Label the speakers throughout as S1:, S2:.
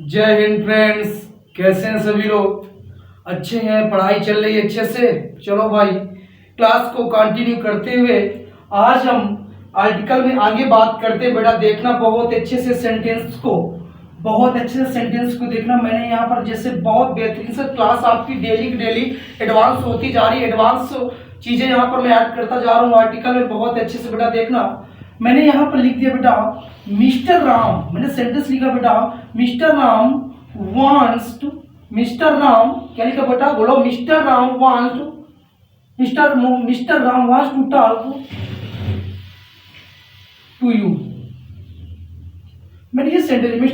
S1: जय हिंद फ्रेंड्स। कैसे हैं सभी लोग? अच्छे हैं? पढ़ाई चल रही है अच्छे से? चलो भाई, क्लास को कंटिन्यू करते हुए आज हम आर्टिकल में आगे बात करते हैं। बेटा देखना बहुत अच्छे से सेंटेंस को, बहुत अच्छे से सेंटेंस को देखना। मैंने यहाँ पर जैसे बहुत बेहतरीन से क्लास आपकी डेली की डेली एडवांस होती जा रही है। एडवांस चीज़ें यहाँ पर मैं ऐड करता जा रहा हूँ आर्टिकल में। बहुत अच्छे से बेटा देखना। मैंने यहाँ पर लिख दिया बेटा मिस्टर राम। मैंने सेंटेंस लिखा बेटा mister Ram wants to. Mister Ram क्या लिखा बेटा? बोलो। Mister Ram wants to. Mister Ram wants to talk to you. मैंने ये सेंटेंस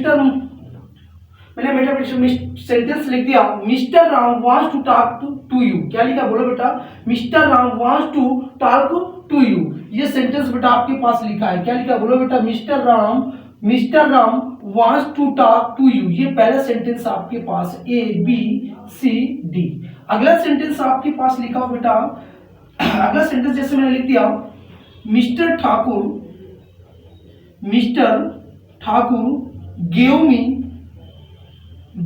S1: मैंने सेंटेंस लिख दिया mister Ram wants to talk to you. क्या लिखा? बोलो बेटा। Mister Ram wants to talk to you. ये सेंटेंस बेटा आपके पास लिखा है। क्या लिखा? बोलो बेटा। Mister Ram wants to talk to you. ये पहला सेंटेंस आपके पास ए बी सी डी। अगला सेंटेंस आपके पास लिखा हो बेटा। अगला सेंटेंस जैसे मैंने लिख दिया mister Thakur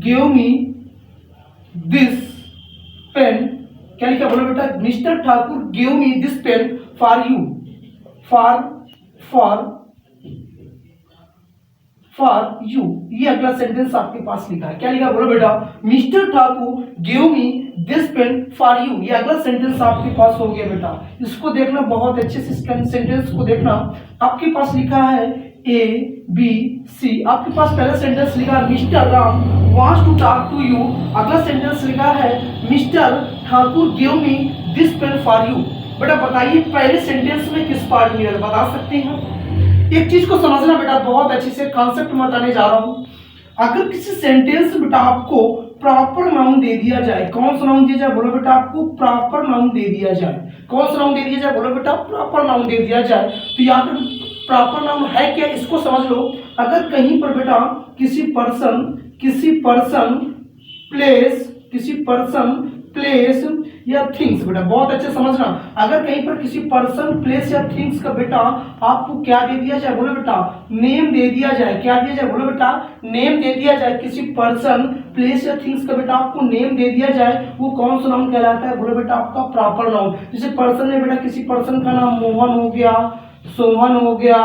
S1: gave me this pen। क्या लिखा? बोलो बेटा। Mister Thakur gave me this pen for you। For you. ये अगला सेंटेंस आपके पास लिखा है। क्या लिखा? बोलो बेटा। Mister Thakur give me this pen for you. ये अगला सेंटेंस आपके पास हो गया बेटा। इसको देखना बहुत अच्छे से। सेंटेंस को देखना। आपके पास लिखा है ए बी सी। आपके पास पहला सेंटेंस लिखा है mister Ram wants to talk to you. अगला सेंटेंस लिखा है mister Thakur give me this pen for you. बेटा बताइए पहले सेंटेंस में किस पार्ट में बता सकते हैं? एक चीज को समझना बेटा बहुत अच्छे से। कॉन्सेप्ट में बताने जा रहा हूं। अगर किसी सेंटेंस बेटा आपको प्रॉपर नाउन दे दिया जाए, कौन सा नाउन दिया जाए? बोलो बेटा। आपको प्रॉपर नाउन दे दिया जाए। कौन सा नाउन दे दिया जाए? बोलो बेटा। प्रॉपर नाउन दे दिया जाए। तो यहाँ पर प्रॉपर नाउन है क्या, इसको समझ लो। अगर कहीं पर बेटा किसी पर्सन प्लेस या थिंग्स, बेटा बहुत अच्छे समझना। अगर कहीं पर किसी पर्सन प्लेस या थिंग्स का बेटा आपको क्या दे दिया जाए? बोलो बेटा। नेम दे दिया जाए। क्या दिया जाए? बोलो बेटा। नेम दे दिया जाए। किसी पर्सन प्लेस या थिंग्स का बेटा आपको नेम दे दिया जाए, वो कौन सा नाउन कहलाता है? बोलो बेटा। आपका प्रॉपर नाउन। जैसे पर्सन में बेटा किसी पर्सन का नाम मोहन हो गया, सोहन हो गया।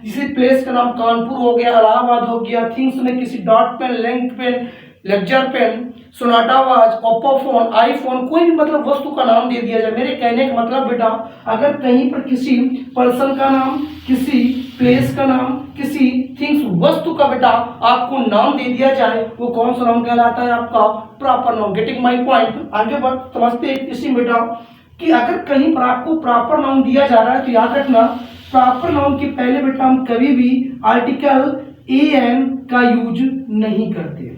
S1: किसी प्लेस का नाम कानपुर हो गया, इलाहाबाद हो गया। थिंग्स में किसी डॉट पेन, लैंक pen, lecture pen, Sonata watch, Oppo phone, iPhone, कोई भी मतलब वस्तु का नाम दे दिया जाए। मेरे कहने का मतलब बेटा अगर कहीं पर किसी पर्सन का नाम, किसी प्लेस का नाम, किसी थिंग्स वस्तु का बेटा आपको नाम दे दिया जाए, वो कौन सा नाम कहलाता है? आपका proper noun. Getting my point? आगे बढ़ समझते हैं इसी बेटा कि अगर कहीं पर आपको प्रॉपर नाउन दिया जा रहा है तो याद रखना प्रॉपर नाउन के पहले बेटा हम कभी भी आर्टिकल ए एन का यूज नहीं करते।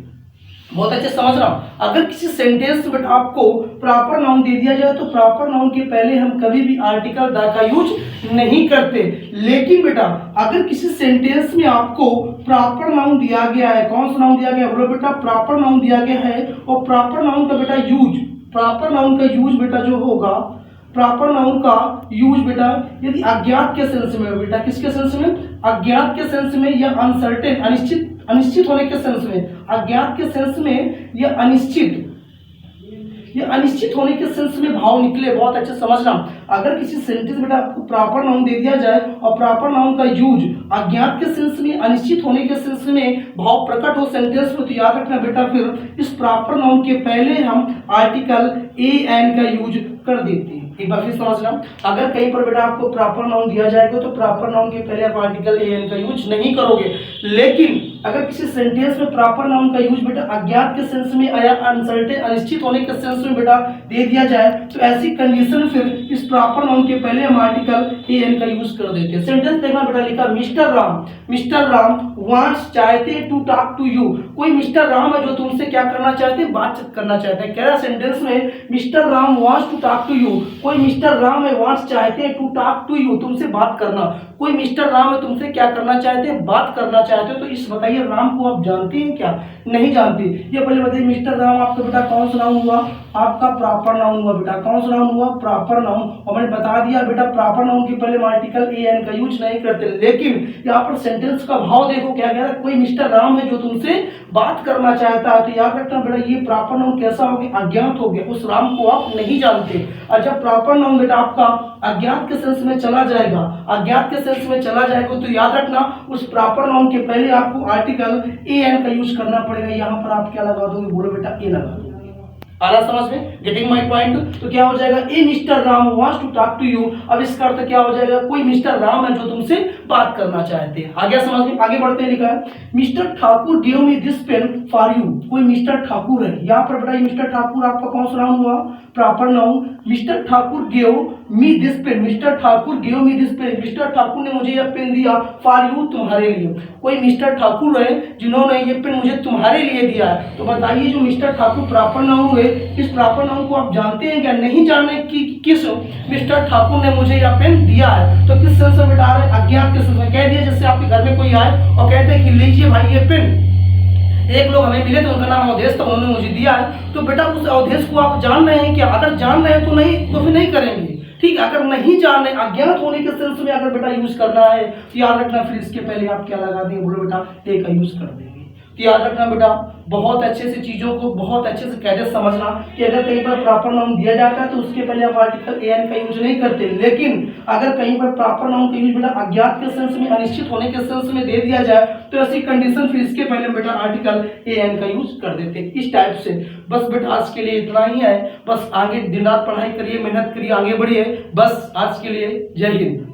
S1: बहुत अच्छे समझना। अगर किसी सेंटेंस में आपको प्रॉपर नाउन दे दिया जाए तो प्रॉपर नाउन के पहले हम कभी भी आर्टिकल द का यूज नहीं करते। लेकिन बेटा अगर किसी सेंटेंस में आपको प्रॉपर नाउन दिया गया है, कौन सा नाउन दिया गया है? बोलो बेटा। प्रॉपर नाउन दिया गया है और प्रॉपर नाउन का बेटा यूज, प्रॉपर नाउन का यूज बेटा जो होगा, प्रॉपर नाउन का यूज बेटा यदि अज्ञात के सेंस में बेटा, किसके सेंस में? अज्ञात के सेंस में या अनसर्टेन, अनिश्चित होने के सेंस में। अज्ञात के सेंस में या अनिश्चित होने के सेंस में भाव निकले। बहुत अच्छे समझना। अगर किसी सेंटेंस बेटा आपको प्रॉपर नाउन दे दिया जाए और प्रॉपर नाउन का यूज अज्ञात के सेंस में, अनिश्चित होने के सेंस में भाव प्रकट हो सेंटेंस में, तो याद रखना बेटा फिर इस प्रॉपर नाउन के पहले हम आर्टिकल ए एन का यूज कर देते हैं। एक बार फिर समझना। अगर कहीं पर बेटा आपको प्रॉपर नाउन दिया जाएगा तो प्रॉपर नाउन के पहले आप आर्टिकल ए एन का यूज नहीं करोगे। लेकिन अगर किसी सेंटेंस में प्रॉपर नाउन का यूज बेटा अज्ञात के सेंस में या अनसर्टेन, अनिश्चित होने के सेंस में बेटा दे दिया जाए तो ऐसी कंडीशन फिर इस प्रॉपर नाउन के पहले हम आर्टिकल ए एन का यूज कर देते हैं। सेंटेंस देखना बेटा लिखा मिस्टर राम वांट्स, चाहते टू टॉक टू यू। कोई मिस्टर राम है जो तुमसे क्या करना चाहते हैं? बातचीत करना चाहते हैं। कह रहा सेंटेंस में mister Ram wants to talk to you. कोई मिस्टर राम है वांट्स चाहते हैं टू टॉक टू यू, तुमसे बात करना। कोई मिस्टर राम है तुमसे क्या करना चाहते हैं? बात करना चाहते हो। तो इस बताइए राम को आप जानते हैं क्या? नहीं जानते। ये पहले बताइए मिस्टर राम आपका बेटा कौन सा नाउन हुआ? आपका प्रॉपर नाउन हुआ बेटा। कौन सा नाउन हुआ? Proper noun. और मैंने बता दिया बेटा प्रॉपर नाउन के पहले आर्टिकल ए एन का यूज नहीं करते। लेकिन यहाँ पर सेंटेंस का भाव देखो क्या कह रहा है, कोई मिस्टर राम है जो तुमसे बात करना चाहता है। तो याद रखना बेटा ये प्रॉपर नाउन कैसा हो गया? अज्ञात हो गया, उस राम को आप नहीं जानते। अच्छा प्रॉपर नाउन बेटा आपका अज्ञात के सेंस में चला जाएगा, अज्ञात के सेंस में चला जाएगा तो याद रखना उस प्रॉपर नाउन के पहले आपको आर्टिकल ए एन का यूज करना पड़ेगा। यहाँ पर आप क्या लगा दोगे? बोलो बेटा ए लगा दोगे। आ रहा समझ में? Getting my point? तो क्या हो जाएगा? A mister Ram wants to talk to you. अब इसका अर्थ क्या हो जाएगा? कोई मिस्टर राम है जो तुमसे बात करना चाहते हैं। आ गया समझ में? आगे बढ़ते हैं। लिखा है mister Thakur give me this pen for you. कोई मिस्टर ठाकुर है। यहाँ पर बताइए मिस्टर ठाकुर आपका कौन सा नाउन हुआ? Proper noun. Mister Thakur give me this pen, mister Thakur give me this pen, mister Thakur ने मुझे यह पेन दिया फॉर यू, तुम्हारे लिए। कोई मिस्टर ठाकुर है जिन्होंने ये पेन मुझे तुम्हारे लिए दिया है। तो बताइए जो मिस्टर ठाकुर प्रॉपर नाउन हुए, इस प्रॉपर नाउन को आप जानते हैं क्या? नहीं जाने कि किस मिस्टर ठाकुर ने मुझे यह पेन दिया है। तो किस सेंस में बता रहे हैं? अज्ञात के सेंस में। कह दिया जैसे आपके घर में कोई आए और कहते हैं कि लीजिए भाई ये पेन। एक लोग हमें मिले थे, उनका नाम अवधेश था, उन्होंने मुझे दिया है। तो बेटा उस अवधेश को आप जान रहे हैं क्या? अगर जान रहे हैं तो नहीं, तो फिर नहीं करेंगे। ठीक है, अगर नहीं जान रहे, अज्ञात होने के सेंस में अगर बेटा यूज करना है तो याद रखना फिर इसके पहले आप क्या लगा देंगे? बोलो बेटा ए का यूज कर देंगे। तो याद रखना बेटा बहुत अच्छे से चीजों को बहुत अच्छे से कैसे समझना कि अगर कहीं पर प्रॉपर नाउन दिया जाता है तो उसके पहले आप आर्टिकल ए एन का यूज नहीं करते। लेकिन अगर कहीं पर प्रॉपर नाउन का यूज बेटा अज्ञात के सेंस में, अनिश्चित होने के सेंस में दे दिया जाए तो ऐसी कंडीशन फिर इसके पहले बेटा आर्टिकल ए एन का यूज कर देते इस टाइप से। बस बेटा आज के लिए इतना ही है। बस आगे दिन रात पढ़ाई करिए, मेहनत करिए, आगे बढ़िए। बस आज के लिए जय हिंद।